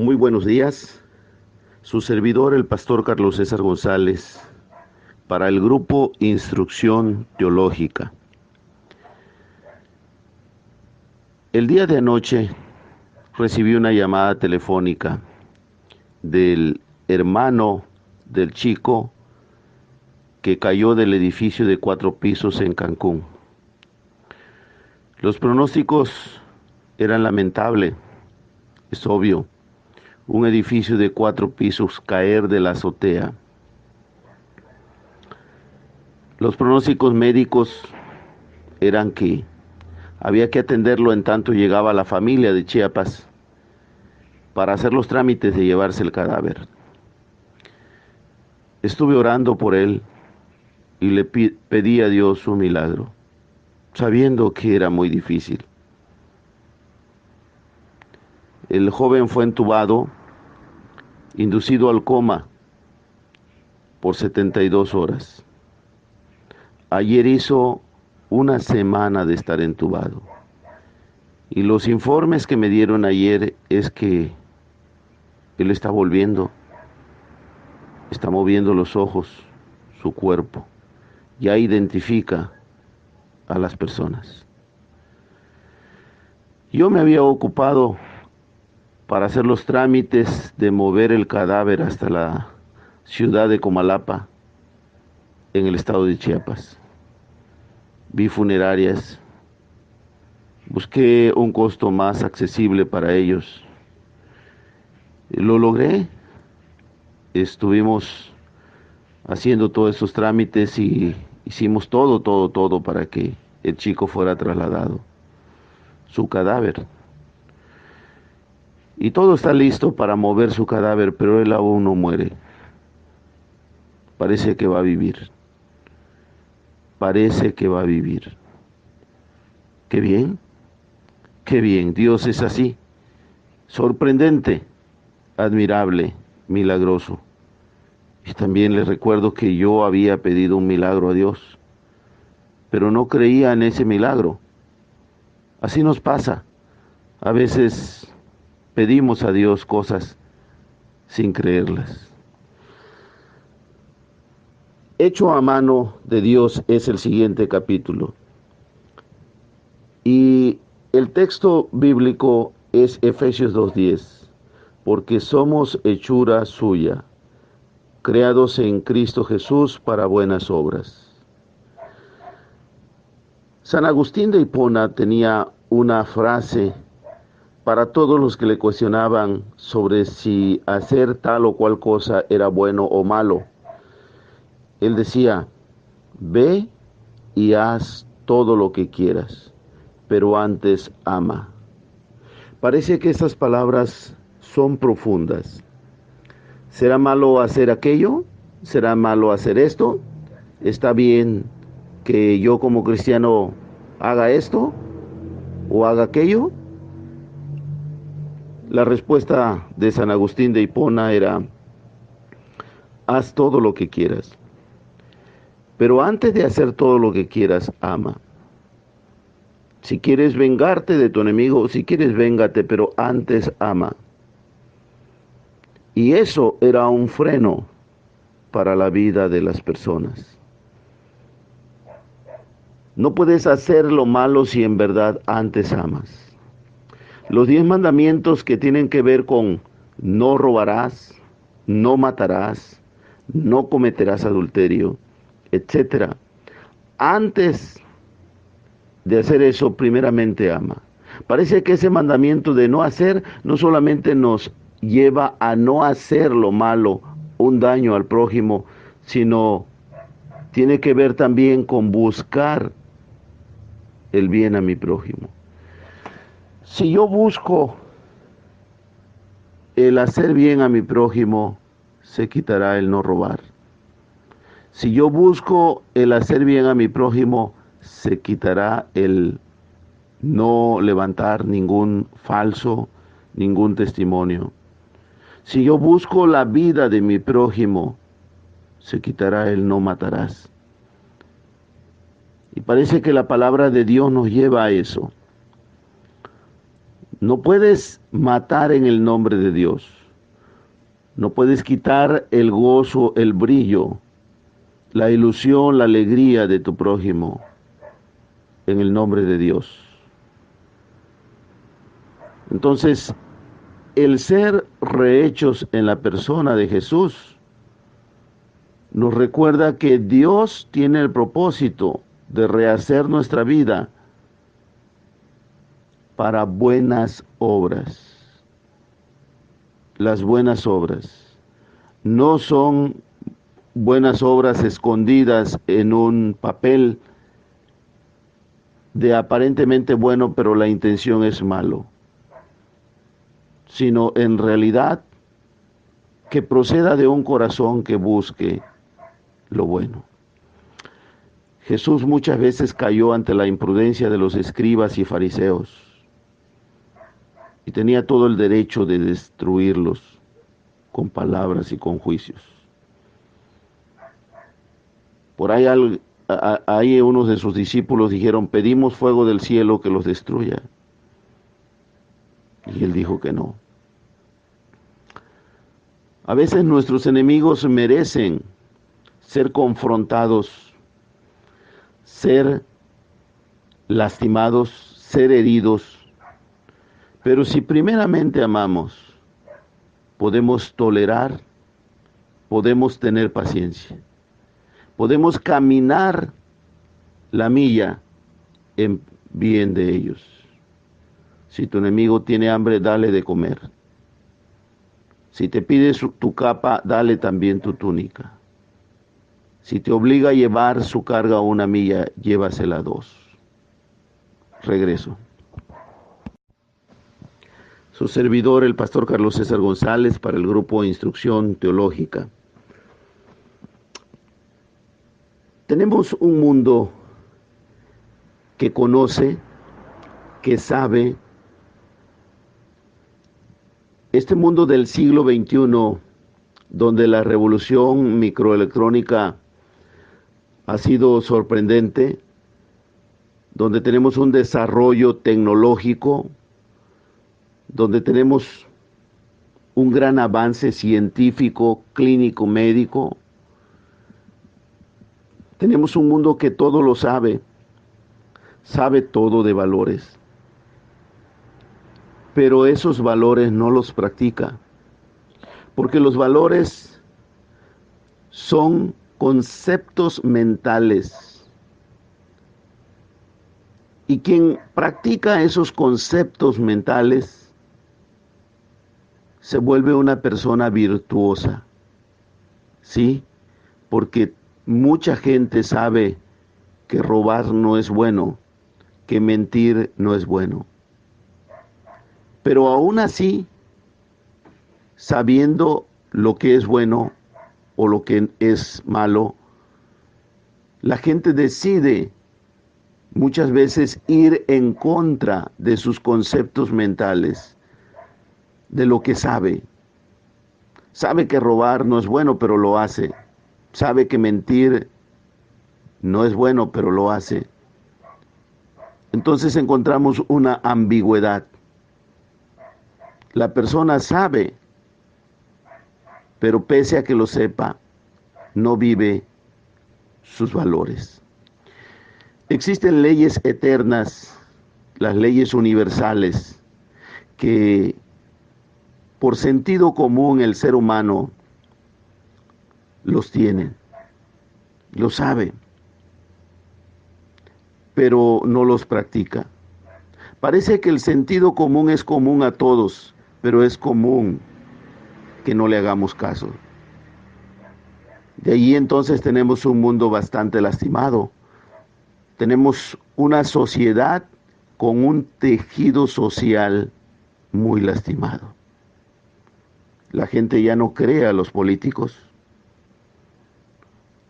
Muy buenos días. Su servidor, el pastor Carlos César González, para el grupo Instrucción Teológica. El día de anoche recibí una llamada telefónica del hermano del chico que cayó del edificio de 4 pisos en Cancún. Los pronósticos eran lamentables, es obvio. Un edificio de 4 pisos caer de la azotea. Los pronósticos médicos eran que había que atenderlo en tanto llegaba la familia de Chiapas para hacer los trámites de llevarse el cadáver. Estuve orando por él y le pedí a Dios un milagro, sabiendo que era muy difícil. El joven fue entubado, inducido al coma por 72 horas. Ayer hizo una semana de estar entubado. Y los informes que me dieron ayer es que él está volviendo, está moviendo los ojos, su cuerpo, ya identifica a las personas. Yo me había ocupado para hacer los trámites de mover el cadáver hasta la ciudad de Comalapa, en el estado de Chiapas. Vi funerarias, busqué un costo más accesible para ellos. Lo logré. Estuvimos haciendo todos esos trámites y hicimos todo para que el chico fuera trasladado, su cadáver. Y todo está listo para mover su cadáver, pero él aún no muere. Parece que va a vivir. Parece que va a vivir. Qué bien, qué bien. Dios es así. Sorprendente, admirable, milagroso. Y también les recuerdo que yo había pedido un milagro a Dios, pero no creía en ese milagro. Así nos pasa. A veces pedimos a Dios cosas sin creerlas. Hecho a mano de Dios es el siguiente capítulo. Y el texto bíblico es Efesios 2:10, porque somos hechura suya, creados en Cristo Jesús para buenas obras. San Agustín de Hipona tenía una frase para todos los que le cuestionaban sobre si hacer tal o cual cosa era bueno o malo. Él decía: ve y haz todo lo que quieras, pero antes ama. Parece que esas palabras son profundas. ¿Será malo hacer aquello? ¿Será malo hacer esto? ¿Está bien que yo como cristiano haga esto o haga aquello? La respuesta de San Agustín de Hipona era: haz todo lo que quieras, pero antes de hacer todo lo que quieras, ama. Si quieres vengarte de tu enemigo, si quieres, véngate, pero antes ama. Y eso era un freno para la vida de las personas. No puedes hacer lo malo si en verdad antes amas. Los 10 mandamientos que tienen que ver con no robarás, no matarás, no cometerás adulterio, etcétera. Antes de hacer eso, primeramente ama. Parece que ese mandamiento de no hacer no solamente nos lleva a no hacer lo malo, un daño al prójimo, sino tiene que ver también con buscar el bien a mi prójimo. Si yo busco el hacer bien a mi prójimo, se quitará el no robar. Si yo busco el hacer bien a mi prójimo, se quitará el no levantar ningún falso, ningún testimonio. Si yo busco la vida de mi prójimo, se quitará el no matarás. Y parece que la palabra de Dios nos lleva a eso. No puedes matar en el nombre de Dios. No puedes quitar el gozo, el brillo, la ilusión, la alegría de tu prójimo en el nombre de Dios. Entonces, el ser rehechos en la persona de Jesús nos recuerda que Dios tiene el propósito de rehacer nuestra vida para buenas obras. Las buenas obras no son buenas obras escondidas en un papel de aparentemente bueno, pero la intención es malo, sino en realidad que proceda de un corazón que busque lo bueno. Jesús muchas veces cayó ante la imprudencia de los escribas y fariseos y tenía todo el derecho de destruirlos con palabras y con juicios. Por ahí unos de sus discípulos dijeron: pedimos fuego del cielo que los destruya. Y él dijo que no. A veces nuestros enemigos merecen ser confrontados, ser lastimados, ser heridos. Pero si primeramente amamos, podemos tolerar, podemos tener paciencia, podemos caminar la milla en bien de ellos. Si tu enemigo tiene hambre, dale de comer. Si te pide tu capa, dale también tu túnica. Si te obliga a llevar su carga una milla, llévasela dos. Regreso. Su servidor, el pastor Carlos César González, para el grupo de Instrucción Teológica. Tenemos un mundo que conoce, que sabe. Este mundo del siglo XXI, donde la revolución microelectrónica ha sido sorprendente, donde tenemos un desarrollo tecnológico, donde tenemos un gran avance científico, clínico, médico. Tenemos un mundo que todo lo sabe, sabe todo de valores, pero esos valores no los practica, porque los valores son conceptos mentales. Y quien practica esos conceptos mentales se vuelve una persona virtuosa, ¿sí? Porque mucha gente sabe que robar no es bueno, que mentir no es bueno. Pero aún así, sabiendo lo que es bueno o lo que es malo, la gente decide muchas veces ir en contra de sus conceptos mentales, de lo que sabe. Sabe que robar no es bueno, pero lo hace. Sabe que mentir no es bueno, pero lo hace. Entonces encontramos una ambigüedad. La persona sabe, pero pese a que lo sepa, no vive sus valores. Existen leyes eternas, las leyes universales, que por sentido común el ser humano los tiene, lo sabe, pero no los practica. Parece que el sentido común es común a todos, pero es común que no le hagamos caso. De allí entonces tenemos un mundo bastante lastimado. Tenemos una sociedad con un tejido social muy lastimado. La gente ya no cree a los políticos.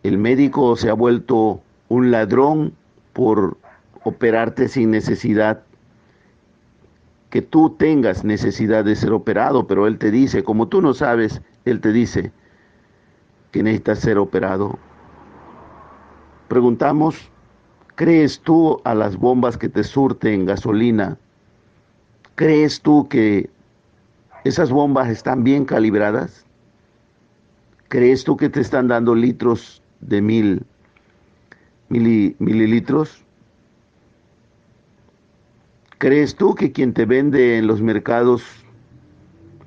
El médico se ha vuelto un ladrón por operarte sin necesidad, que tú tengas necesidad de ser operado, pero él te dice, como tú no sabes, él te dice que necesitas ser operado. Preguntamos, ¿crees tú a las bombas que te surten gasolina? ¿Crees tú que esas bombas están bien calibradas? ¿Crees tú que te están dando litros de mililitros? ¿Crees tú que quien te vende en los mercados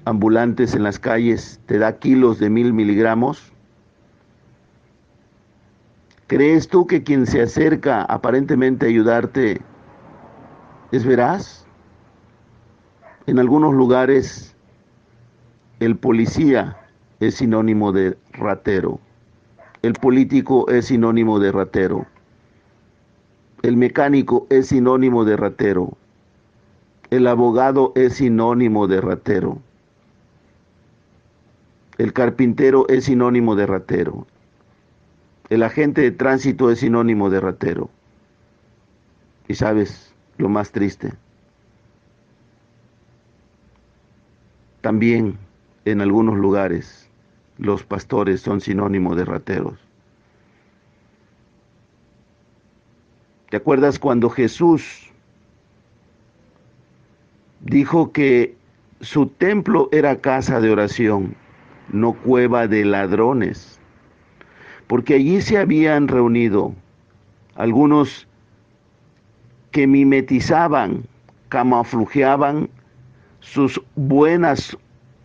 ambulantes en las calles te da kilos de 1000 miligramos? ¿Crees tú que quien se acerca aparentemente a ayudarte es veraz? En algunos lugares el policía es sinónimo de ratero, el político es sinónimo de ratero, el mecánico es sinónimo de ratero, el abogado es sinónimo de ratero, el carpintero es sinónimo de ratero, el agente de tránsito es sinónimo de ratero. ¿Y sabes lo más triste? También en algunos lugares los pastores son sinónimo de rateros. ¿Te acuerdas cuando Jesús dijo que su templo era casa de oración, no cueva de ladrones? Porque allí se habían reunido algunos que mimetizaban, camuflajeaban sus buenas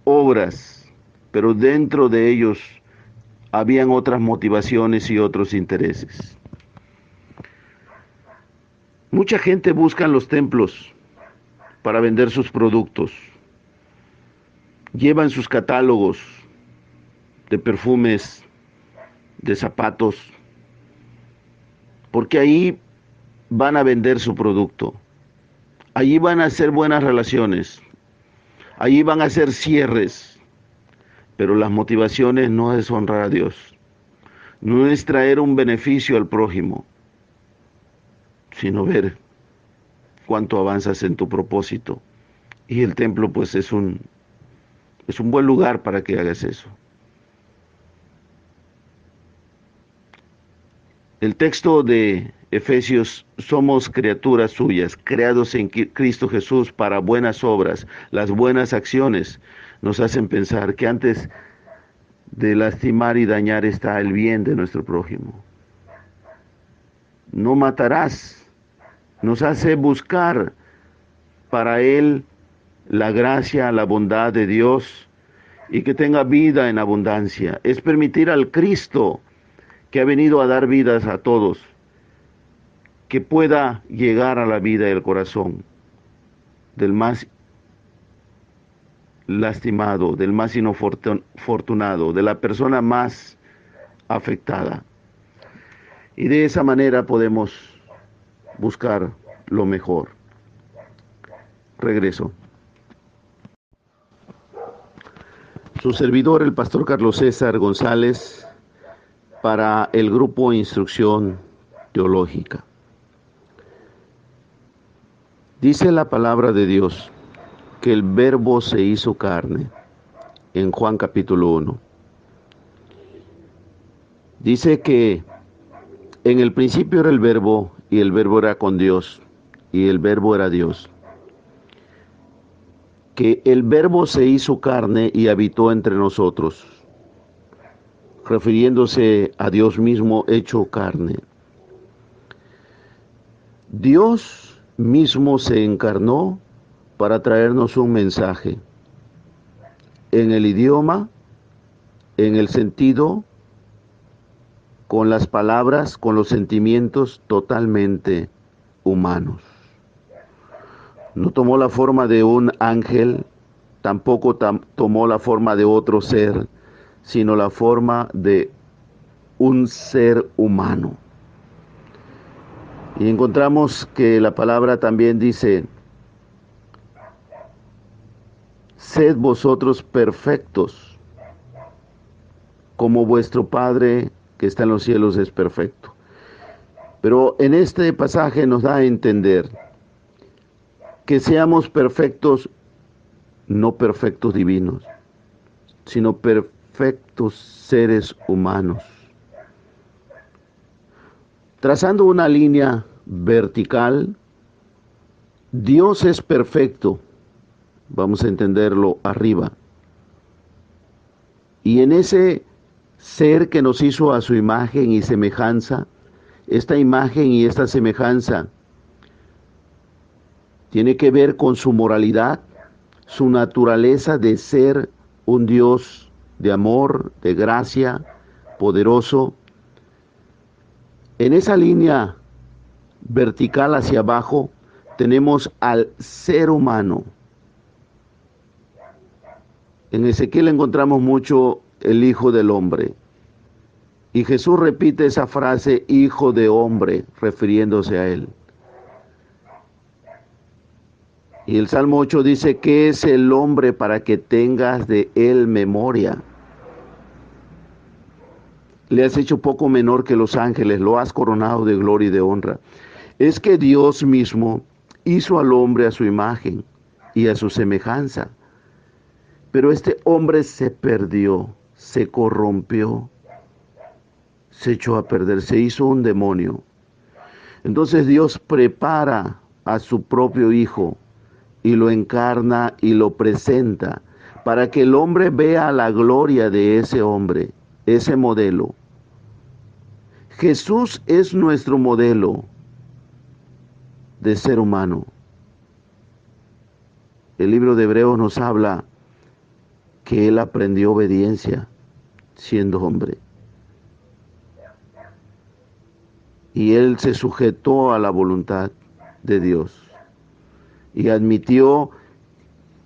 obras, pero dentro de ellos habían otras motivaciones y otros intereses. Mucha gente busca en los templos para vender sus productos. Llevan sus catálogos de perfumes, de zapatos, porque ahí van a vender su producto. Allí van a hacer buenas relaciones. Allí van a hacer cierres. Pero las motivaciones no es honrar a Dios. No es traer un beneficio al prójimo, sino ver cuánto avanzas en tu propósito. Y el templo pues es un buen lugar para que hagas eso. El texto de Efesios: somos criaturas suyas, creados en Cristo Jesús para buenas obras. Las buenas acciones nos hacen pensar que antes de lastimar y dañar está el bien de nuestro prójimo. No matarás, nos hace buscar para él la gracia, la bondad de Dios y que tenga vida en abundancia. Es permitir al Cristo que ha venido a dar vidas a todos, que pueda llegar a la vida y el corazón del más lastimado, del más infortunado, de la persona más afectada. Y de esa manera podemos buscar lo mejor. Regreso. Su servidor, el pastor Carlos César González, para el grupo Instrucción Teológica. Dice la palabra de Dios que el Verbo se hizo carne en Juan capítulo 1. Dice que en el principio era el Verbo y el Verbo era con Dios y el Verbo era Dios. Que el Verbo se hizo carne y habitó entre nosotros, refiriéndose a Dios mismo hecho carne. Dios mismo se encarnó para traernos un mensaje en el idioma, en el sentido, con las palabras, con los sentimientos totalmente humanos. No tomó la forma de un ángel, tampoco tomó la forma de otro ser, sino la forma de un ser humano. Y encontramos que la palabra también dice: sed vosotros perfectos, como vuestro Padre que está en los cielos es perfecto. Pero en este pasaje nos da a entender que seamos perfectos, no perfectos divinos, sino perfectos seres humanos. Trazando una línea vertical, Dios es perfecto vamos a entenderlo arriba. Y en ese ser que nos hizo a su imagen y semejanza, esta imagen y esta semejanza tiene que ver con su moralidad, su naturaleza de ser un Dios de amor, de gracia, poderoso. En esa línea vertical hacia abajo tenemos al ser humano. En Ezequiel encontramos mucho el Hijo del Hombre. Y Jesús repite esa frase, Hijo de Hombre, refiriéndose a él. Y el Salmo 8 dice, ¿qué es el hombre para que tengas de él memoria? Le has hecho poco menor que los ángeles, lo has coronado de gloria y de honra. Es que Dios mismo hizo al hombre a su imagen y a su semejanza. Pero este hombre se perdió, se corrompió, se echó a perder, se hizo un demonio. Entonces Dios prepara a su propio Hijo y lo encarna y lo presenta para que el hombre vea la gloria de ese hombre, ese modelo. Jesús es nuestro modelo de ser humano. El libro de Hebreos nos habla que Él aprendió obediencia siendo hombre. Y Él se sujetó a la voluntad de Dios y admitió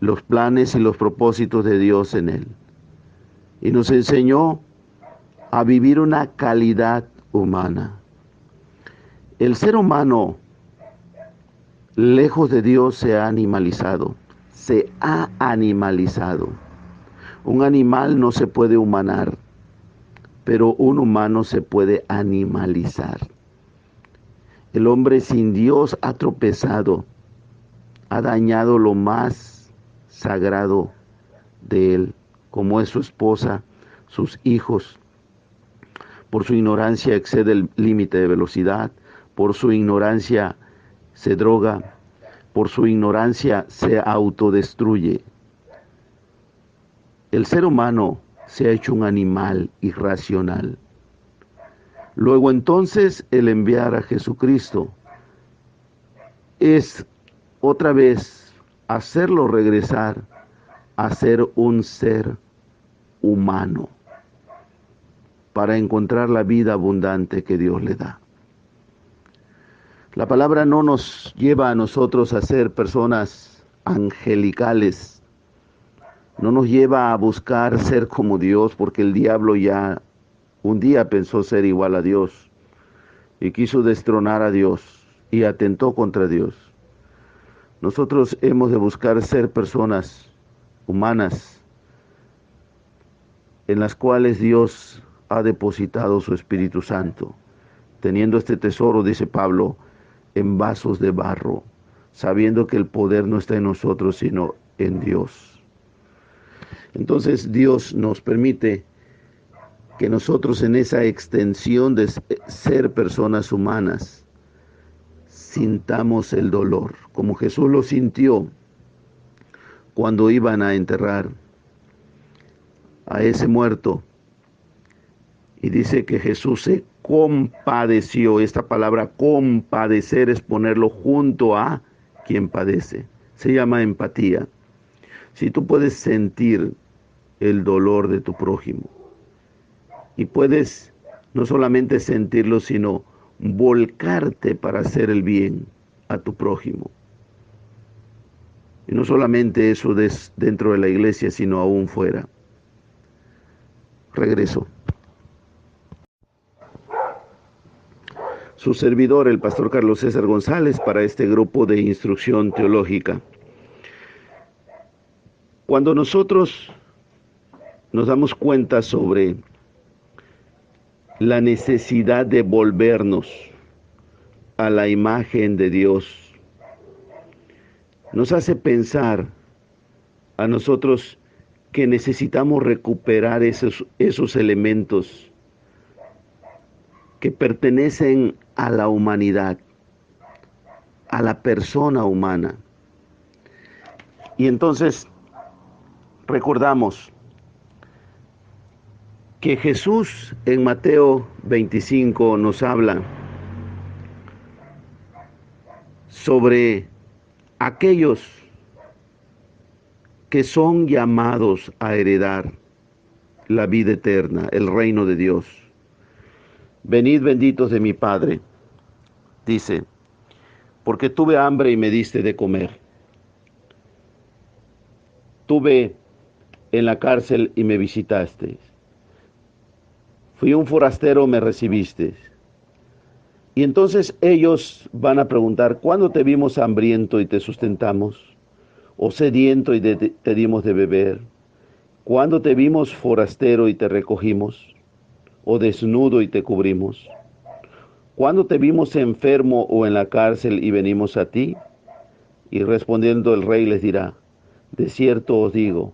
los planes y los propósitos de Dios en Él. Y nos enseñó a vivir una calidad humana. El ser humano, lejos de Dios, se ha animalizado. Se ha animalizado. Un animal no se puede humanar, pero un humano se puede animalizar. El hombre sin Dios ha tropezado, ha dañado lo más sagrado de él, como es su esposa, sus hijos. Por su ignorancia excede el límite de velocidad, por su ignorancia se droga, por su ignorancia se autodestruye. El ser humano se ha hecho un animal irracional. Luego entonces el enviar a Jesucristo es otra vez hacerlo regresar a ser un ser humano para encontrar la vida abundante que Dios le da. La palabra no nos lleva a nosotros a ser personas angelicales, no nos lleva a buscar ser como Dios, porque el diablo ya un día pensó ser igual a Dios y quiso destronar a Dios y atentó contra Dios. Nosotros hemos de buscar ser personas humanas en las cuales Dios ha depositado su Espíritu Santo, teniendo este tesoro, dice Pablo, en vasos de barro, sabiendo que el poder no está en nosotros, sino en Dios. Entonces Dios nos permite que nosotros en esa extensión de ser personas humanas, sintamos el dolor, como Jesús lo sintió cuando iban a enterrar a ese muerto. Y dice que Jesús se compadeció. Esta palabra compadecer es ponerlo junto a quien padece. Se llama empatía. Si tú puedes sentir el dolor de tu prójimo y puedes no solamente sentirlo, sino volcarte para hacer el bien a tu prójimo. Y no solamente eso dentro de la iglesia, sino aún fuera. Regreso. Su servidor, el pastor Carlos César González, para este grupo de instrucción teológica. Cuando nosotros nos damos cuenta sobre la necesidad de volvernos a la imagen de Dios, nos hace pensar a nosotros que necesitamos recuperar esos elementos que pertenecen a la humanidad, a la persona humana. Y entonces recordamos que Jesús en Mateo 25 nos habla sobre aquellos que son llamados a heredar la vida eterna, el reino de Dios. Venid benditos de mi Padre, dice, porque tuve hambre y me diste de comer. Tuve en la cárcel y me visitaste. Fui un forastero, me recibiste. Y entonces ellos van a preguntar, ¿cuándo te vimos hambriento y te sustentamos? ¿O sediento y te dimos de beber? ¿Cuándo te vimos forastero y te recogimos? ¿O desnudo y te cubrimos? ¿Cuándo te vimos enfermo o en la cárcel y venimos a ti? Y respondiendo el rey les dirá, de cierto os digo,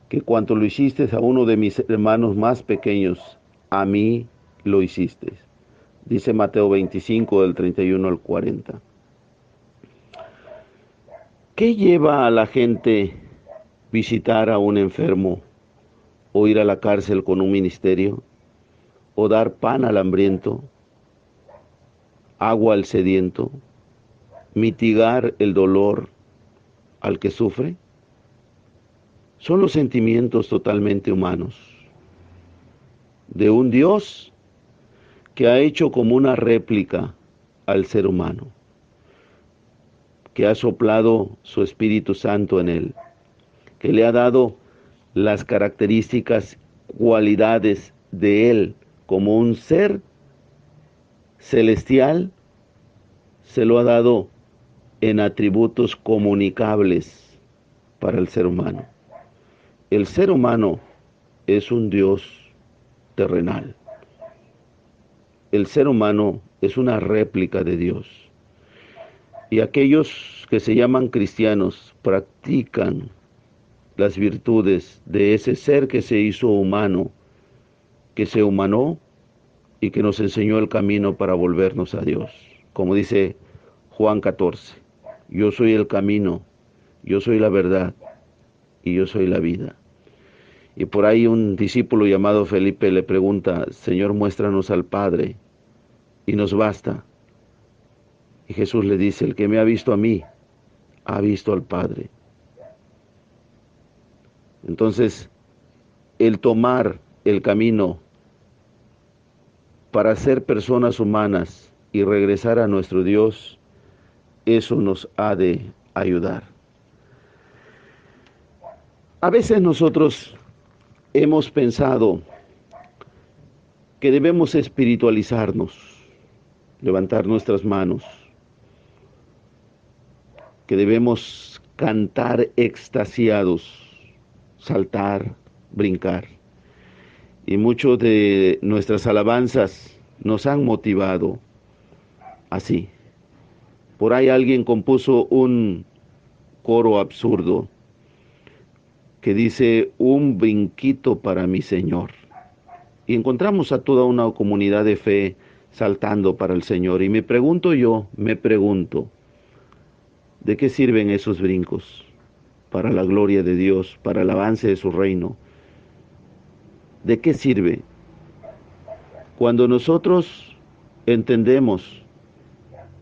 que cuanto lo hiciste a uno de mis hermanos más pequeños, a mí lo hiciste. Dice Mateo 25, del 31 al 40. ¿Qué lleva a la gente visitar a un enfermo o ir a la cárcel con un ministerio o dar pan al hambriento, agua al sediento, mitigar el dolor al que sufre? Son los sentimientos totalmente humanos de un Dios que ha hecho como una réplica al ser humano, que ha soplado su Espíritu Santo en él, que le ha dado las características, cualidades de él como un ser celestial, se lo ha dado en atributos comunicables para el ser humano. El ser humano es un Dios terrenal. El ser humano es una réplica de Dios. Y aquellos que se llaman cristianos practican las virtudes de ese ser que se hizo humano, que se humanó y que nos enseñó el camino para volvernos a Dios. Como dice Juan 14, yo soy el camino, yo soy la verdad y yo soy la vida. Y por ahí un discípulo llamado Felipe le pregunta, Señor, muéstranos al Padre y nos basta. Y Jesús le dice, el que me ha visto a mí, ha visto al Padre. Entonces, el tomar el camino para ser personas humanas y regresar a nuestro Dios, eso nos ha de ayudar. A veces nosotros hemos pensado que debemos espiritualizarnos, levantar nuestras manos, que debemos cantar extasiados, saltar, brincar. Y muchas de nuestras alabanzas nos han motivado así. Por ahí alguien compuso un coro absurdo que dice, un brinquito para mi Señor. Y encontramos a toda una comunidad de fe saltando para el Señor. Y me pregunto, ¿de qué sirven esos brincos? Para la gloria de Dios, para el avance de su reino. ¿De qué sirve? Cuando nosotros entendemos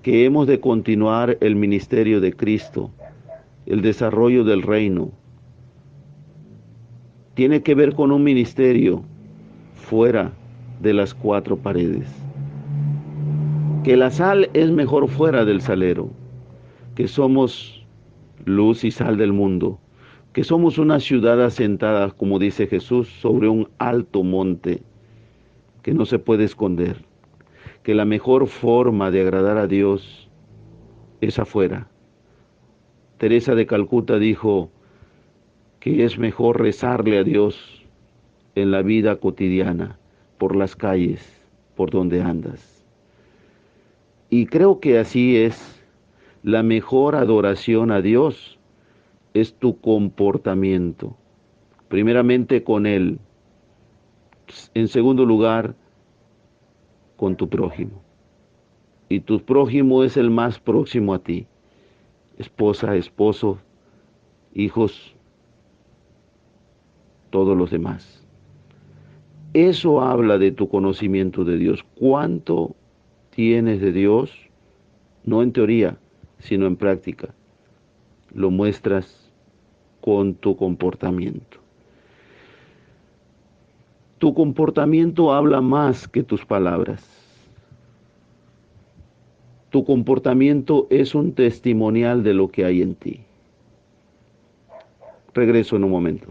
que hemos de continuar el ministerio de Cristo, el desarrollo del reino, tiene que ver con un ministerio fuera de las cuatro paredes. Que la sal es mejor fuera del salero, que somos luz y sal del mundo, que somos una ciudad asentada, como dice Jesús, sobre un alto monte que no se puede esconder, que la mejor forma de agradar a Dios es afuera. Teresa de Calcuta dijo que es mejor rezarle a Dios en la vida cotidiana, por las calles, por donde andas. Y creo que así es. La mejor adoración a Dios es tu comportamiento. Primeramente con Él. En segundo lugar, con tu prójimo. Y tu prójimo es el más próximo a ti. Esposa, esposo, hijos, todos los demás. Eso habla de tu conocimiento de Dios. ¿Cuánto tienes de Dios? No en teoría, sino en práctica. Lo muestras con tu comportamiento. Tu comportamiento habla más que tus palabras. Tu comportamiento es un testimonial de lo que hay en ti. Regreso en un momento.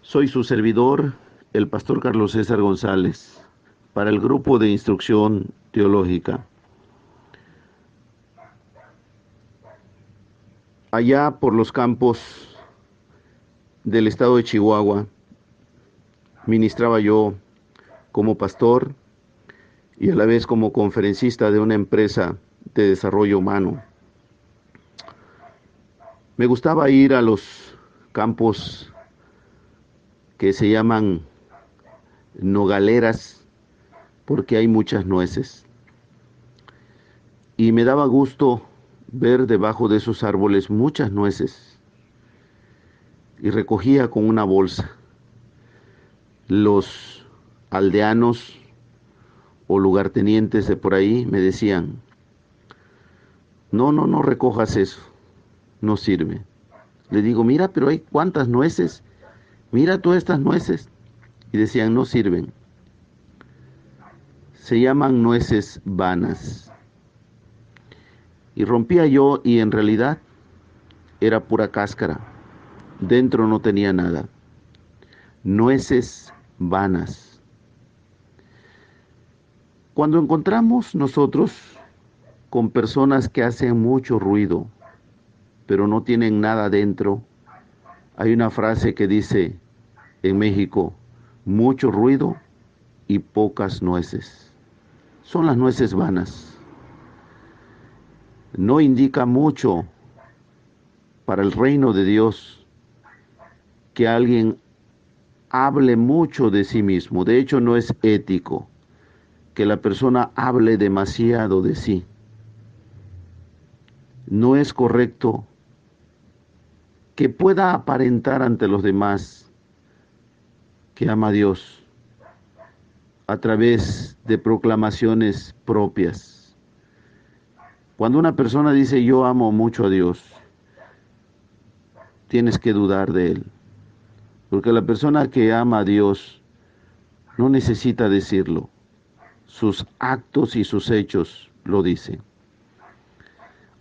Soy su servidor, el pastor Carlos César González, para el grupo de instrucción teológica. Allá por los campos del estado de Chihuahua, ministraba yo como pastor y a la vez como conferencista de una empresa de desarrollo humano. Me gustaba ir a los campos que se llaman nogaleras porque hay muchas nueces. Y me daba gusto ver debajo de esos árboles muchas nueces. Y recogía con una bolsa. Los aldeanos o lugartenientes de por ahí me decían, no recojas eso, no sirve. Le digo, mira, pero hay cuántas nueces, mira todas estas nueces. Y decían, no sirven. Se llaman nueces vanas. Y rompía yo y en realidad era pura cáscara. Dentro no tenía nada. Nueces vanas. Cuando encontramos nosotros con personas que hacen mucho ruido, pero no tienen nada dentro, hay una frase que dice en México, mucho ruido y pocas nueces. Son las nueces vanas. No indica mucho para el reino de Dios que alguien hable mucho de sí mismo. De hecho, no es ético que la persona hable demasiado de sí. No es correcto que pueda aparentar ante los demás que ama a Dios a través de proclamaciones propias. Cuando una persona dice yo amo mucho a Dios, tienes que dudar de él. Porque la persona que ama a Dios no necesita decirlo. Sus actos y sus hechos lo dicen.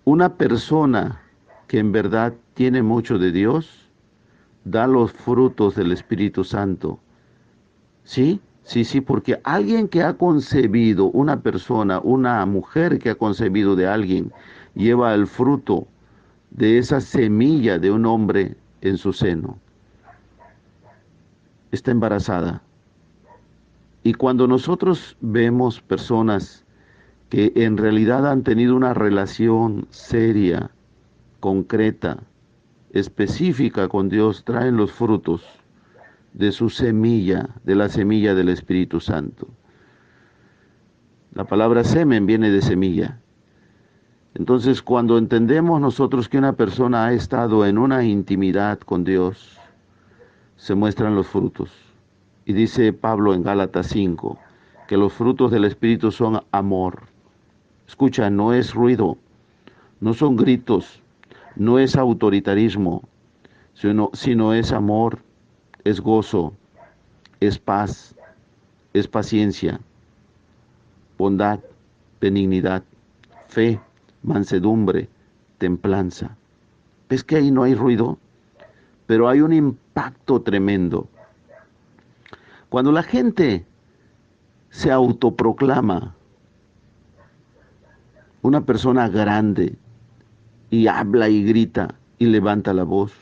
Una persona que en verdad tiene mucho de Dios, da los frutos del Espíritu Santo. ¿Sí? Sí, porque alguien que ha concebido, una persona, una mujer que ha concebido de alguien, lleva el fruto de esa semilla de un hombre en su seno. Está embarazada. Y cuando nosotros vemos personas que en realidad han tenido una relación seria, concreta, específica con Dios, traen los frutos de su semilla, de la semilla del Espíritu Santo. La palabra semen viene de semilla. Entonces, cuando entendemos nosotros que una persona ha estado en una intimidad con Dios, se muestran los frutos. Y dice Pablo en Gálatas 5, que los frutos del Espíritu son amor. Escucha, no es ruido, no son gritos, no es autoritarismo, sino es amor, es gozo, es paz, es paciencia, bondad, benignidad, fe, mansedumbre, templanza. ¿Ves que ahí no hay ruido? Pero hay un impacto tremendo. Cuando la gente se autoproclama una persona grande y habla y grita y levanta la voz,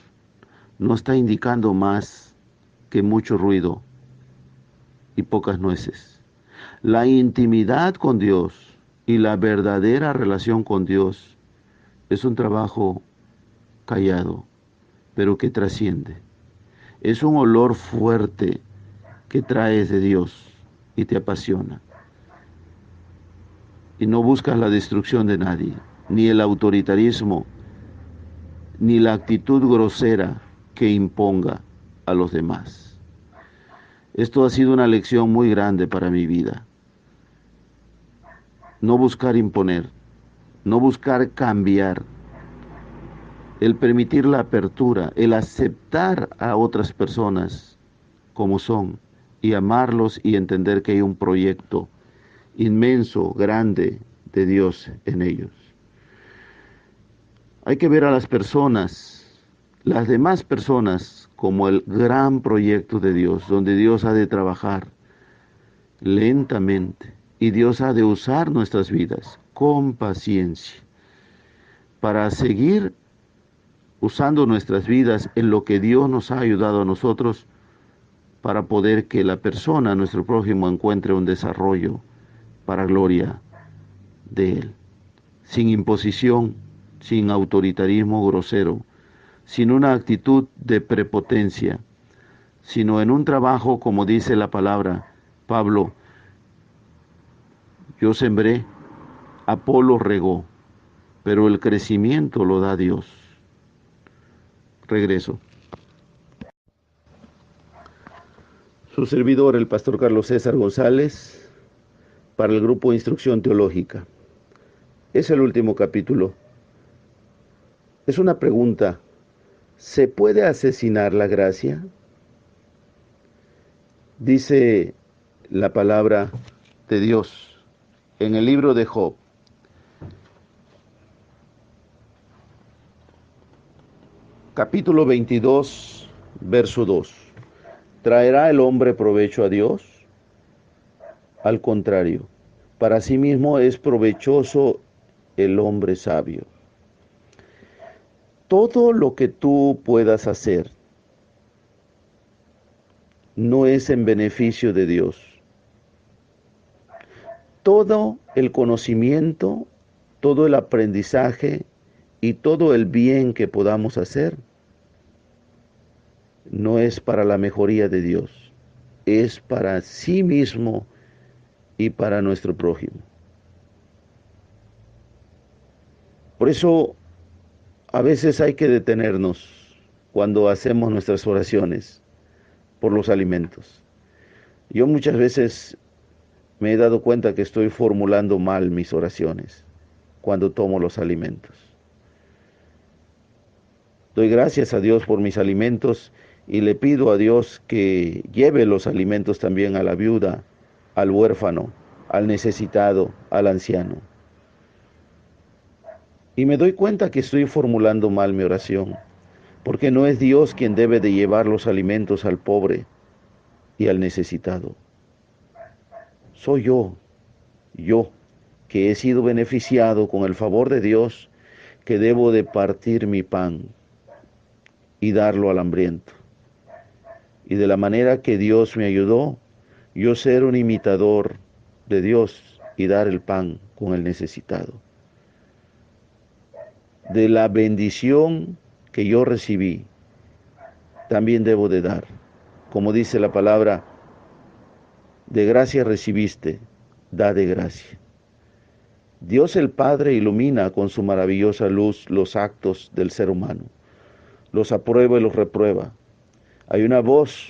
no está indicando más que mucho ruido y pocas nueces. La intimidad con Dios y la verdadera relación con Dios es un trabajo callado, pero que trasciende. Es un olor fuerte que traes de Dios y te apasiona. Y no buscas la destrucción de nadie, ni el autoritarismo, ni la actitud grosera que imponga a los demás. Esto ha sido una lección muy grande para mi vida. No buscar imponer, no buscar cambiar, el permitir la apertura, el aceptar a otras personas como son y amarlos y entender que hay un proyecto inmenso, grande de Dios en ellos. Hay que ver a las personas, las demás personas, como el gran proyecto de Dios, donde Dios ha de trabajar lentamente y Dios ha de usar nuestras vidas con paciencia para seguir usando nuestras vidas en lo que Dios nos ha ayudado a nosotros para poder que la persona, nuestro prójimo, encuentre un desarrollo para gloria de Él, sin imposición, sin autoritarismo grosero, sin una actitud de prepotencia, sino en un trabajo, como dice la palabra, Pablo, yo sembré, Apolo regó, pero el crecimiento lo da Dios. Regreso. Su servidor, el pastor Carlos César González, para el grupo de Instrucción Teológica. Es el último capítulo. Es una pregunta. ¿Se puede asesinar la gracia? Dice la palabra de Dios en el libro de Job. Capítulo 22, verso 2. ¿Traerá el hombre provecho a Dios? Al contrario, para sí mismo es provechoso el hombre sabio. Todo lo que tú puedas hacer no es en beneficio de Dios. Todo el conocimiento, todo el aprendizaje y todo el bien que podamos hacer no es para la mejoría de Dios, es para sí mismo y para nuestro prójimo. Por eso a veces hay que detenernos cuando hacemos nuestras oraciones por los alimentos. Yo muchas veces me he dado cuenta que estoy formulando mal mis oraciones cuando tomo los alimentos. Doy gracias a Dios por mis alimentos y le pido a Dios que lleve los alimentos también a la viuda, al huérfano, al necesitado, al anciano. Y me doy cuenta que estoy formulando mal mi oración, porque no es Dios quien debe de llevar los alimentos al pobre y al necesitado. Soy yo, que he sido beneficiado con el favor de Dios, que debo de partir mi pan y darlo al hambriento. Y de la manera que Dios me ayudó, yo ser un imitador de Dios y dar el pan con el necesitado. De la bendición que yo recibí, también debo de dar. Como dice la palabra, de gracia recibiste, da de gracia. Dios el Padre ilumina con su maravillosa luz los actos del ser humano. Los aprueba y los reprueba. Hay una voz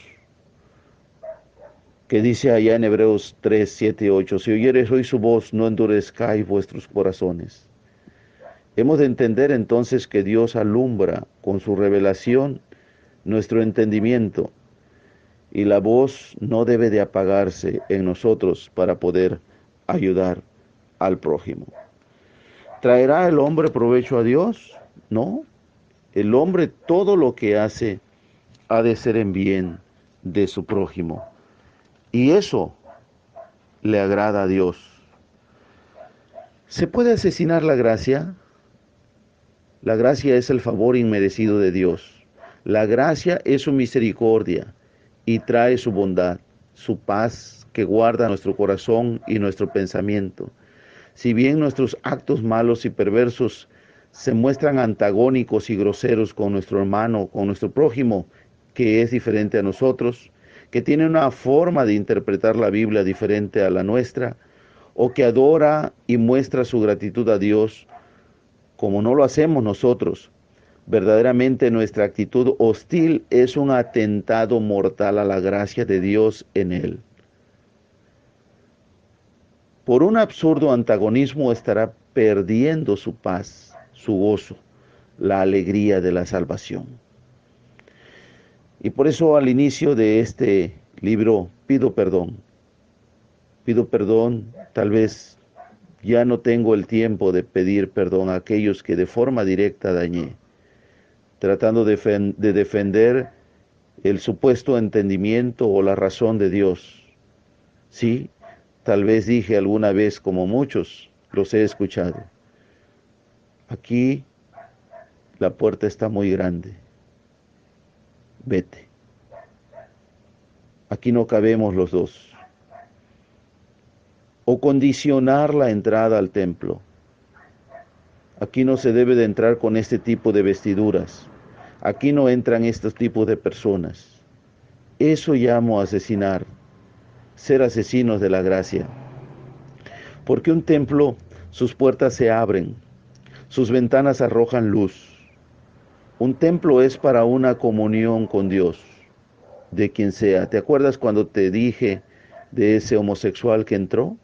que dice allá en Hebreos 3, 7, 8, si oyeres hoy su voz, no endurezcáis vuestros corazones. Hemos de entender entonces que Dios alumbra con su revelación nuestro entendimiento y la voz no debe de apagarse en nosotros para poder ayudar al prójimo. ¿Traerá el hombre provecho a Dios? No. El hombre todo lo que hace ha de ser en bien de su prójimo. Y eso le agrada a Dios. ¿Se puede asesinar la gracia? La gracia es el favor inmerecido de Dios. La gracia es su misericordia y trae su bondad, su paz que guarda nuestro corazón y nuestro pensamiento. Si bien nuestros actos malos y perversos se muestran antagónicos y groseros con nuestro hermano, con nuestro prójimo, que es diferente a nosotros, que tiene una forma de interpretar la Biblia diferente a la nuestra, o que adora y muestra su gratitud a Dios, como no lo hacemos nosotros, Verdaderamente nuestra actitud hostil es un atentado mortal a la gracia de Dios en él. Por un absurdo antagonismo estará perdiendo su paz, su gozo, la alegría de la salvación. Y por eso al inicio de este libro pido perdón. Pido perdón, tal vez ya no tengo el tiempo de pedir perdón a aquellos que de forma directa dañé, tratando de defender el supuesto entendimiento o la razón de Dios. Sí, tal vez dije alguna vez, como muchos los he escuchado, aquí la puerta está muy grande, vete. Aquí no cabemos los dos. O condicionar la entrada al templo. Aquí no se debe de entrar con este tipo de vestiduras. Aquí no entran estos tipos de personas. Eso llamo asesinar, ser asesinos de la gracia. Porque un templo, sus puertas se abren, sus ventanas arrojan luz. Un templo es para una comunión con Dios, de quien sea. ¿Te acuerdas cuando te dije de ese homosexual que entró?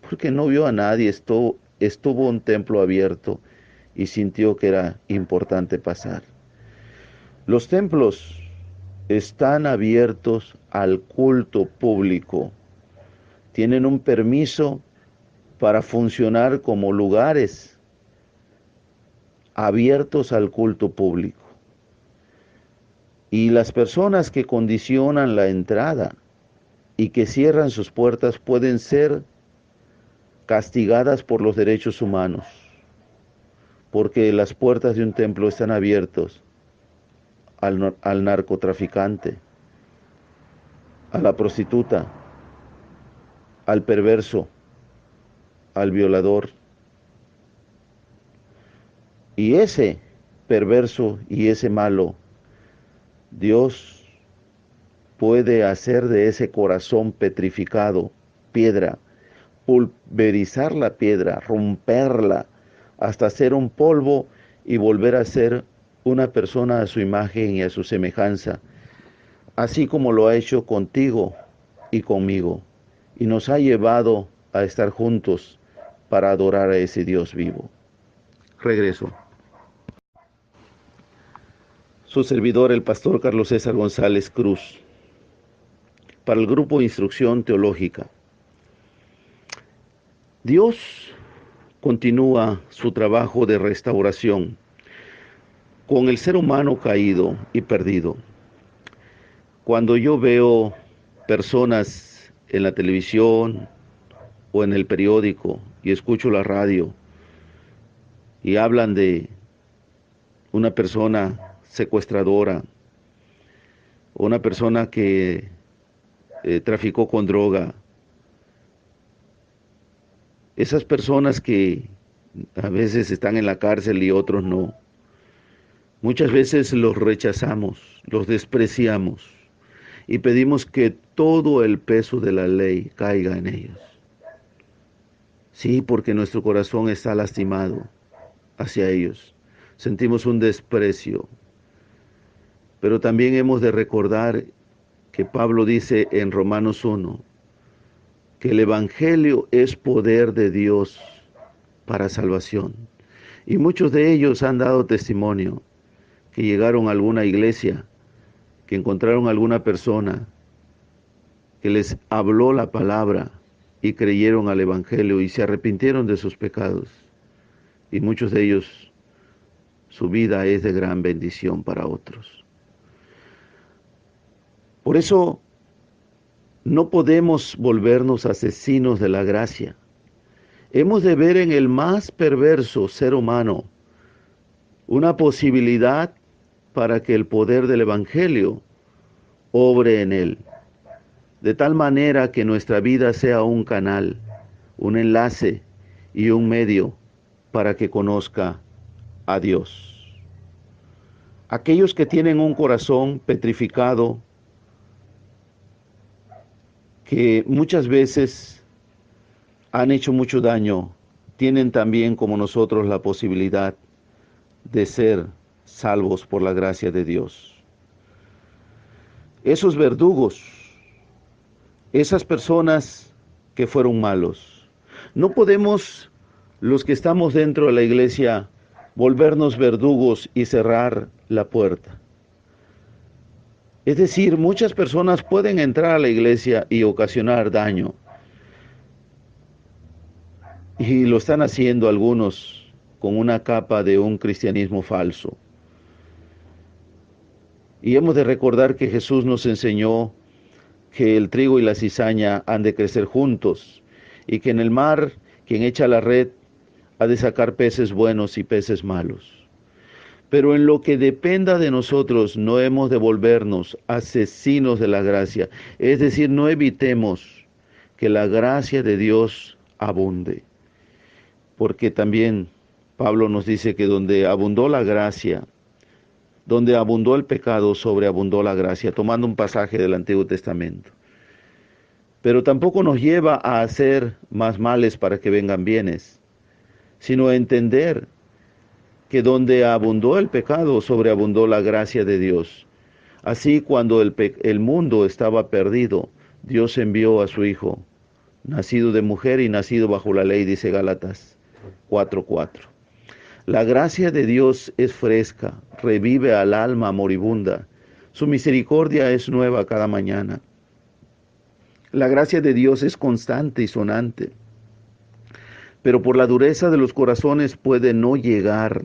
Porque no vio a nadie, estuvo un templo abierto y sintió que era importante pasar. Los templos están abiertos al culto público. Tienen un permiso para funcionar como lugares abiertos al culto público. Y las personas que condicionan la entrada y que cierran sus puertas pueden ser castigadas por los derechos humanos, porque las puertas de un templo están abiertas al narcotraficante, a la prostituta, al perverso, al violador. Y ese perverso y ese malo, Dios puede hacer de ese corazón petrificado piedra, pulverizar la piedra, romperla, hasta hacer un polvo y volver a ser una persona a su imagen y a su semejanza, así como lo ha hecho contigo y conmigo, y nos ha llevado a estar juntos para adorar a ese Dios vivo. Regreso. Su servidor, el pastor Carlos César González Cruz, para el grupo Instrucción Teológica. Dios continúa su trabajo de restauración con el ser humano caído y perdido. Cuando yo veo personas en la televisión o en el periódico y escucho la radio y hablan de una persona secuestradora o una persona que traficó con droga, esas personas que a veces están en la cárcel y otros no, muchas veces los rechazamos, los despreciamos y pedimos que todo el peso de la ley caiga en ellos. Sí, porque nuestro corazón está lastimado hacia ellos. Sentimos un desprecio. Pero también hemos de recordar que Pablo dice en Romanos 1 que el Evangelio es poder de Dios para salvación. Y muchos de ellos han dado testimonio que llegaron a alguna iglesia, que encontraron a alguna persona que les habló la palabra y creyeron al Evangelio y se arrepintieron de sus pecados. Y muchos de ellos, su vida es de gran bendición para otros. Por eso no podemos volvernos asesinos de la gracia. Hemos de ver en el más perverso ser humano una posibilidad para que el poder del Evangelio obre en él, de tal manera que nuestra vida sea un canal, un enlace y un medio para que conozca a Dios. Aquellos que tienen un corazón petrificado, que muchas veces han hecho mucho daño, tienen también como nosotros la posibilidad de ser salvos por la gracia de Dios. Esos verdugos, esas personas que fueron malos. No podemos, los que estamos dentro de la iglesia, volvernos verdugos y cerrar la puerta. Es decir, muchas personas pueden entrar a la iglesia y ocasionar daño. Y lo están haciendo algunos con una capa de un cristianismo falso. Y hemos de recordar que Jesús nos enseñó que el trigo y la cizaña han de crecer juntos y que en el mar quien echa la red ha de sacar peces buenos y peces malos. Pero en lo que dependa de nosotros no hemos de volvernos asesinos de la gracia, es decir, no evitemos que la gracia de Dios abunde, porque también Pablo nos dice que donde abundó la gracia, donde abundó el pecado, sobreabundó la gracia, tomando un pasaje del Antiguo Testamento. Pero tampoco nos lleva a hacer más males para que vengan bienes, sino a entender que donde abundó el pecado, sobreabundó la gracia de Dios. Así cuando el mundo estaba perdido, Dios envió a su Hijo, nacido de mujer y nacido bajo la ley, dice Gálatas 4:4. La gracia de Dios es fresca, revive al alma moribunda. Su misericordia es nueva cada mañana. La gracia de Dios es constante y sonante, pero por la dureza de los corazones puede no llegar.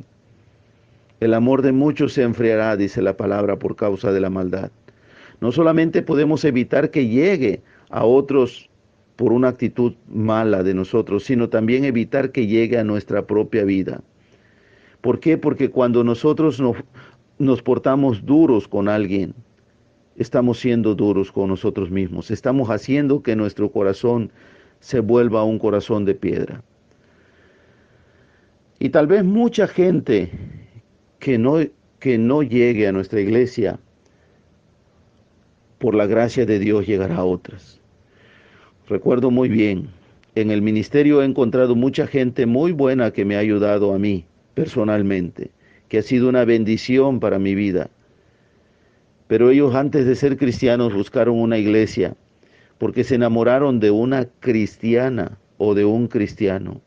El amor de muchos se enfriará, dice la palabra, por causa de la maldad. No solamente podemos evitar que llegue a otros por una actitud mala de nosotros, sino también evitar que llegue a nuestra propia vida. ¿Por qué? Porque cuando nosotros nos portamos duros con alguien, estamos siendo duros con nosotros mismos. Estamos haciendo que nuestro corazón se vuelva un corazón de piedra. Y tal vez mucha gente que no llegue a nuestra iglesia, por la gracia de Dios llegará a otras. Recuerdo muy bien, en el ministerio he encontrado mucha gente muy buena que me ha ayudado a mí personalmente, que ha sido una bendición para mi vida. Pero ellos antes de ser cristianos buscaron una iglesia porque se enamoraron de una cristiana o de un cristiano.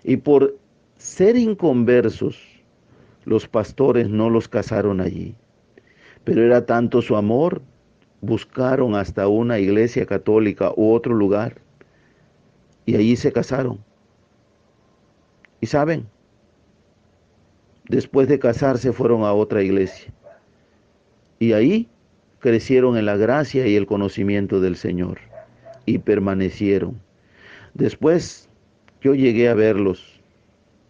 Y por ser inconversos, los pastores no los casaron allí. Pero era tanto su amor, buscaron hasta una iglesia católica u otro lugar y allí se casaron. Y saben, después de casarse fueron a otra iglesia y ahí crecieron en la gracia y el conocimiento del Señor y permanecieron. Después yo llegué a verlos,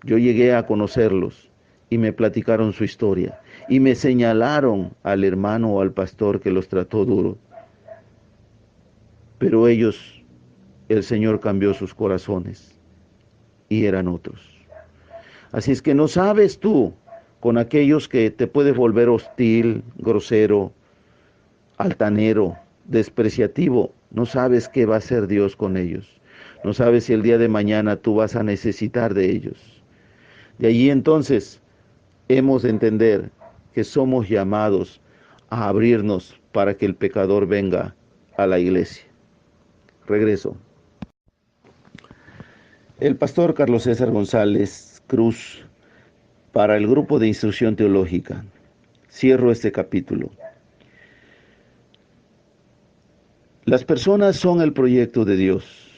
yo llegué a conocerlos y me platicaron su historia y me señalaron al hermano o al pastor que los trató duro. Pero ellos, el Señor cambió sus corazones y eran otros. Así es que no sabes tú con aquellos que te puedes volver hostil, grosero, altanero, despreciativo. No sabes qué va a hacer Dios con ellos. No sabes si el día de mañana tú vas a necesitar de ellos. De allí entonces hemos de entender que somos llamados a abrirnos para que el pecador venga a la iglesia. Regreso. El pastor Carlos César González Cruz para el grupo de instrucción teológica. Cierro este capítulo. Las personas son el proyecto de Dios.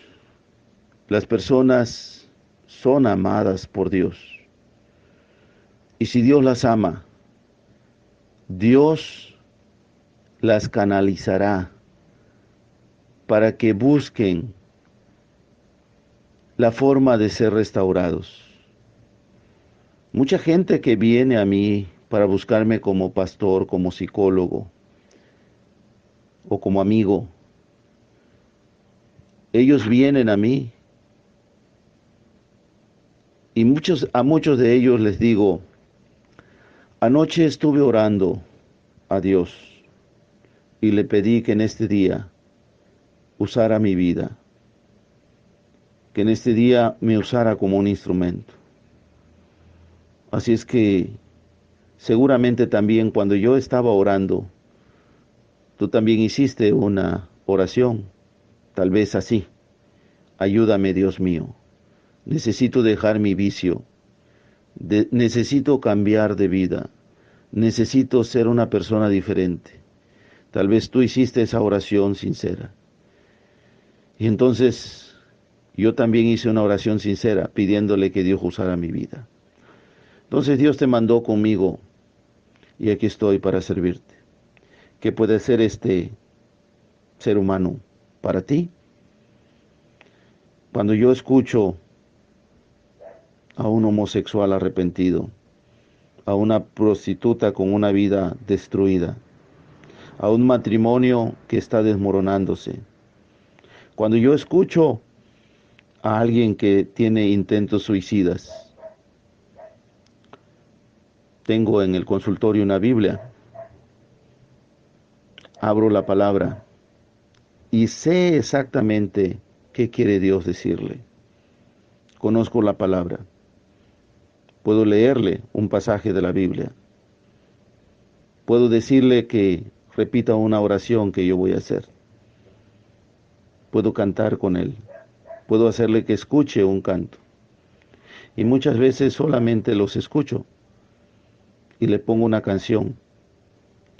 Las personas son amadas por Dios. Y si Dios las ama, Dios las canalizará para que busquen la forma de ser restaurados. Mucha gente que viene a mí para buscarme como pastor, como psicólogo o como amigo, ellos vienen a mí y a muchos de ellos les digo, anoche estuve orando a Dios y le pedí que en este día usara mi vida, que en este día me usara como un instrumento. Así es que Seguramente también cuando yo estaba orando, tú también hiciste una oración, tal vez así. Ayúdame, Dios mío. Necesito dejar mi vicio. Necesito cambiar de vida. Necesito ser una persona diferente. Tal vez tú hiciste esa oración sincera. Y entonces yo también hice una oración sincera pidiéndole que Dios usara mi vida. Entonces Dios te mandó conmigo y aquí estoy para servirte. ¿Qué puede ser este ser humano para ti? Cuando yo escucho a un homosexual arrepentido, a una prostituta con una vida destruida, a un matrimonio que está desmoronándose, cuando yo escucho a alguien que tiene intentos suicidas, tengo en el consultorio una Biblia, abro la palabra y sé exactamente qué quiere Dios decirle. Conozco la palabra. Puedo leerle un pasaje de la Biblia. Puedo decirle que repita una oración que yo voy a hacer. Puedo cantar con él. Puedo hacerle que escuche un canto. Y muchas veces solamente los escucho y le pongo una canción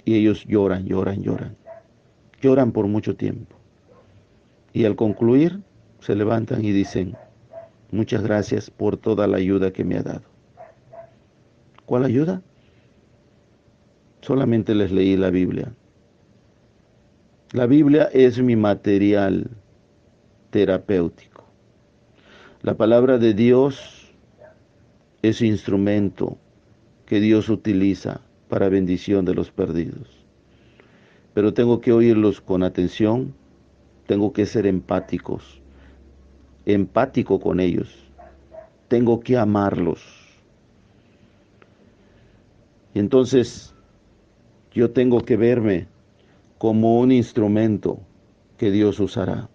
y ellos lloran, lloran, lloran. Lloran por mucho tiempo. Y al concluir se levantan y dicen, muchas gracias por toda la ayuda que me ha dado. ¿Cuál ayuda? Solamente les leí la Biblia. La Biblia es mi material terapéutico. La palabra de Dios es instrumento que Dios utiliza para bendición de los perdidos. Pero tengo que oírlos con atención, tengo que ser empático con ellos, tengo que amarlos. Y entonces yo tengo que verme como un instrumento que Dios usará.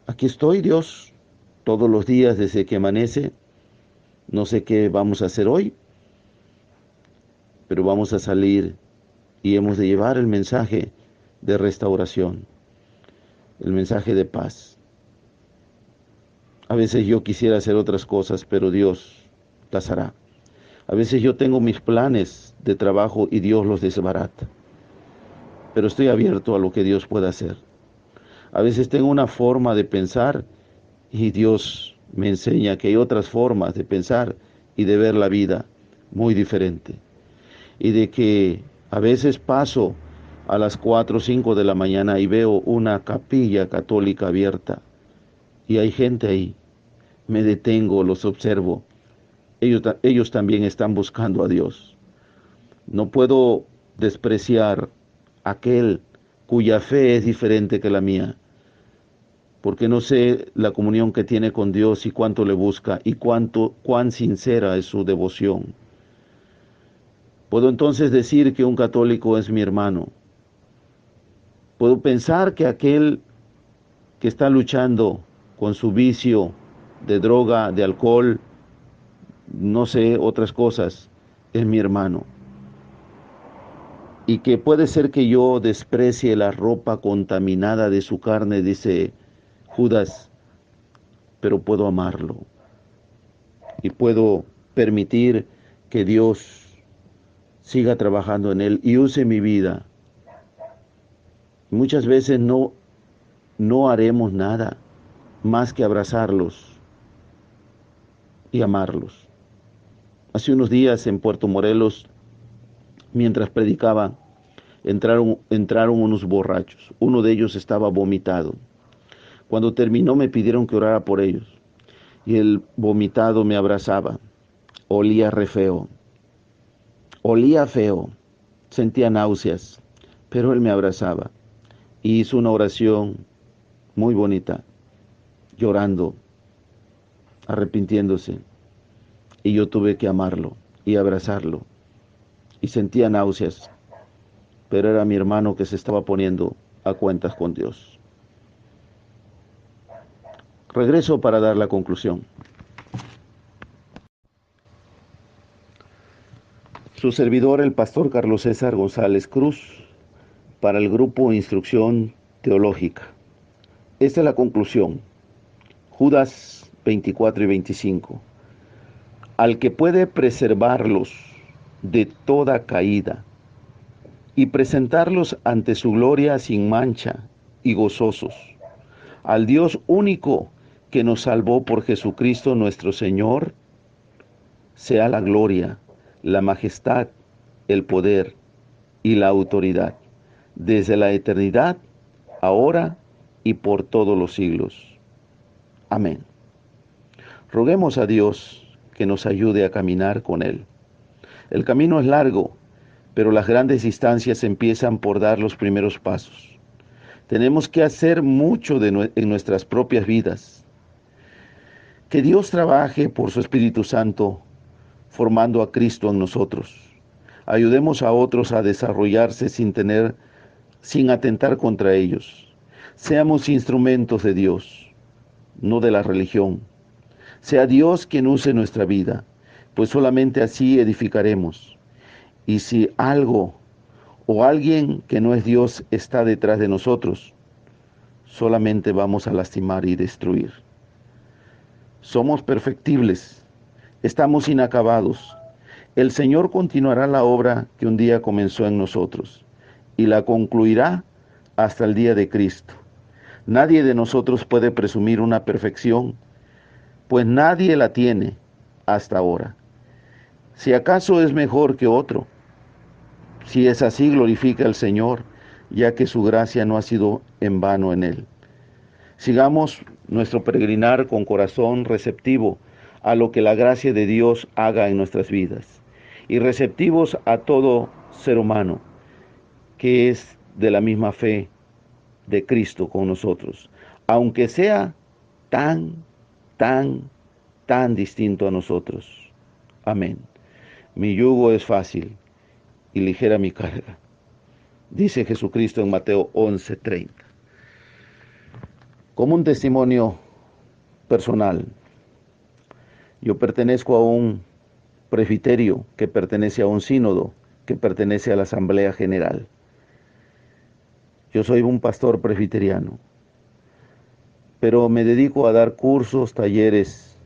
Aquí estoy, Dios, todos los días desde que amanece. No sé qué vamos a hacer hoy, pero vamos a salir y hemos de llevar el mensaje de restauración, el mensaje de paz. A veces yo quisiera hacer otras cosas, pero Dios las hará. A veces yo tengo mis planes de trabajo y Dios los desbarata, pero estoy abierto a lo que Dios pueda hacer. A veces tengo una forma de pensar y Dios me enseña que hay otras formas de pensar y de ver la vida muy diferente. Y de que a veces paso a las 4 o 5 de la mañana y veo una capilla católica abierta y hay gente ahí. Me detengo, los observo. Ellos también están buscando a Dios. No puedo despreciar a aquel cuya fe es diferente que la mía, porque no sé la comunión que tiene con Dios y cuánto le busca y cuán sincera es su devoción. Puedo entonces decir que un católico es mi hermano. Puedo pensar que aquel que está luchando con su vicio de droga, de alcohol, no sé, otras cosas, es mi hermano. Y que puede ser que yo desprecie la ropa contaminada de su carne, dice Judas, pero puedo amarlo. Y puedo permitir que Dios siga trabajando en él y use mi vida. Muchas veces no haremos nada más que abrazarlos y amarlos. Hace unos días en Puerto Morelos, mientras predicaba, entraron unos borrachos. Uno de ellos estaba vomitado. Cuando terminó me pidieron que orara por ellos. Y el vomitado me abrazaba. Olía re feo. Olía feo. Sentía náuseas. Pero él me abrazaba. Y hizo una oración muy bonita, llorando, arrepintiéndose. Y yo tuve que amarlo y abrazarlo. Y sentía náuseas. Pero era mi hermano que se estaba poniendo a cuentas con Dios. Regreso para dar la conclusión. Su servidor, el pastor Carlos César González Cruz, para el grupo Instrucción Teológica. Esta es la conclusión. Judas 24 y 25. Al que puede preservarlos de toda caída y presentarlos ante su gloria sin mancha y gozosos, al Dios único que nos salvó por Jesucristo nuestro Señor, sea la gloria, la majestad, el poder y la autoridad, desde la eternidad, ahora y por todos los siglos. Amén. Roguemos a Dios que nos ayude a caminar con Él. El camino es largo, pero las grandes distancias empiezan por dar los primeros pasos. Tenemos que hacer mucho en nuestras propias vidas. Que Dios trabaje por su Espíritu Santo, formando a Cristo en nosotros. Ayudemos a otros a desarrollarse sin atentar contra ellos. Seamos instrumentos de Dios, no de la religión. Sea Dios quien use nuestra vida, pues solamente así edificaremos. Y si algo o alguien que no es Dios está detrás de nosotros, solamente vamos a lastimar y destruir. Somos perfectibles, estamos inacabados. El Señor continuará la obra que un día comenzó en nosotros y la concluirá hasta el día de Cristo. Nadie de nosotros puede presumir una perfección, pues nadie la tiene hasta ahora. Si acaso es mejor que otro, si es así, glorifica al Señor, ya que su gracia no ha sido en vano en él. Sigamos nuestro peregrinar con corazón receptivo a lo que la gracia de Dios haga en nuestras vidas y receptivos a todo ser humano que es de la misma fe de Cristo con nosotros, aunque sea tan, tan distinto a nosotros. Amén. Mi yugo es fácil y ligera mi carga, dice Jesucristo en Mateo 11:30. Como un testimonio personal, yo pertenezco a un presbiterio que pertenece a un sínodo, que pertenece a la Asamblea General. Yo soy un pastor presbiteriano, pero me dedico a dar cursos, talleres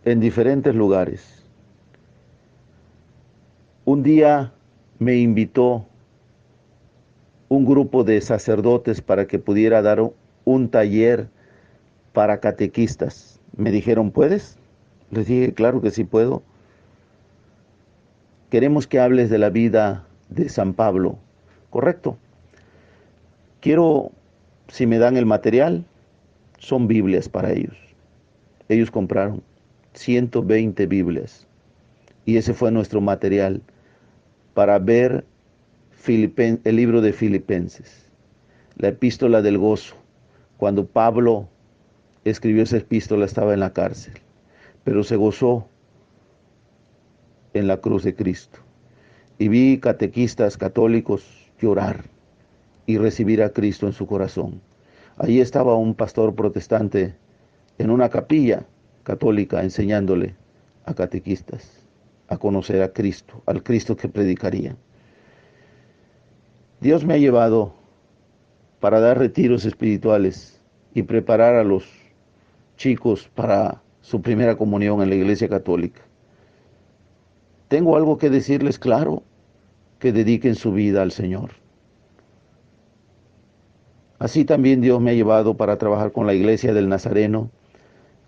en diferentes lugares. Un día me invitó un grupo de sacerdotes para que pudiera dar un taller para catequistas. Me dijeron, ¿puedes? Les dije, claro que sí puedo. Queremos que hables de la vida de San Pablo. Correcto. Quiero, si me dan el material, son Biblias para ellos. Ellos compraron 120 Biblias. Y ese fue nuestro material para ver el libro de Filipenses, la epístola del gozo. Cuando Pablo escribió esa epístola estaba en la cárcel, pero se gozó en la cruz de Cristo. Y vi catequistas católicos llorar y recibir a Cristo en su corazón. Allí estaba un pastor protestante en una capilla católica enseñándole a catequistas a conocer a Cristo, al Cristo que predicaría. Dios me ha llevado para dar retiros espirituales y preparar a los chicos para su primera comunión en la Iglesia Católica. Tengo algo que decirles claro, que dediquen su vida al Señor. Así también Dios me ha llevado para trabajar con la Iglesia del Nazareno,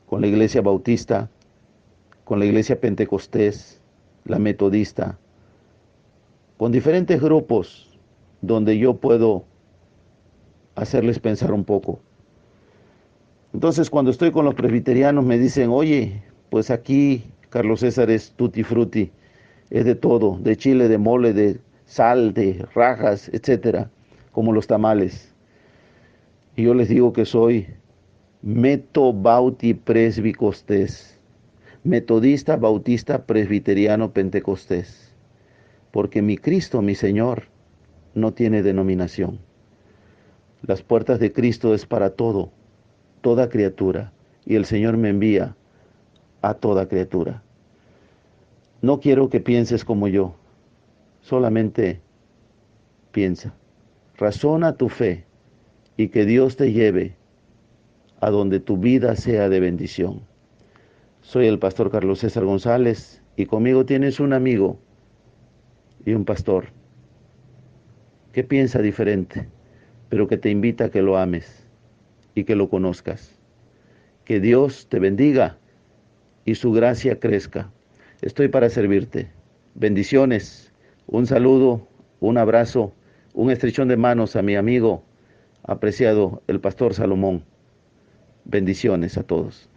con la Iglesia Bautista, con la Iglesia Pentecostés, la Metodista, con diferentes grupos donde yo puedo hacerles pensar un poco. Entonces, cuando estoy con los presbiterianos me dicen, oye, pues aquí Carlos César es tutti frutti, es de todo, de chile, de mole, de sal, de rajas, etcétera, como los tamales. Y yo les digo que soy Meto Bauti Presbicostés, metodista, bautista, presbiteriano, pentecostés, porque mi Cristo, mi Señor, no tiene denominación. Las puertas de Cristo es para todo, toda criatura, y el Señor me envía a toda criatura. No quiero que pienses como yo, Solamente piensa, razona tu fe y que Dios te lleve a donde tu vida sea de bendición. Soy el pastor Carlos César González y conmigo tienes un amigo y un pastor que piensa diferente, pero que te invita a que lo ames y que lo conozcas. Que Dios te bendiga y su gracia crezca. Estoy para servirte. Bendiciones, un saludo, un abrazo, un estrechón de manos a mi amigo apreciado, el pastor Salomón. Bendiciones a todos.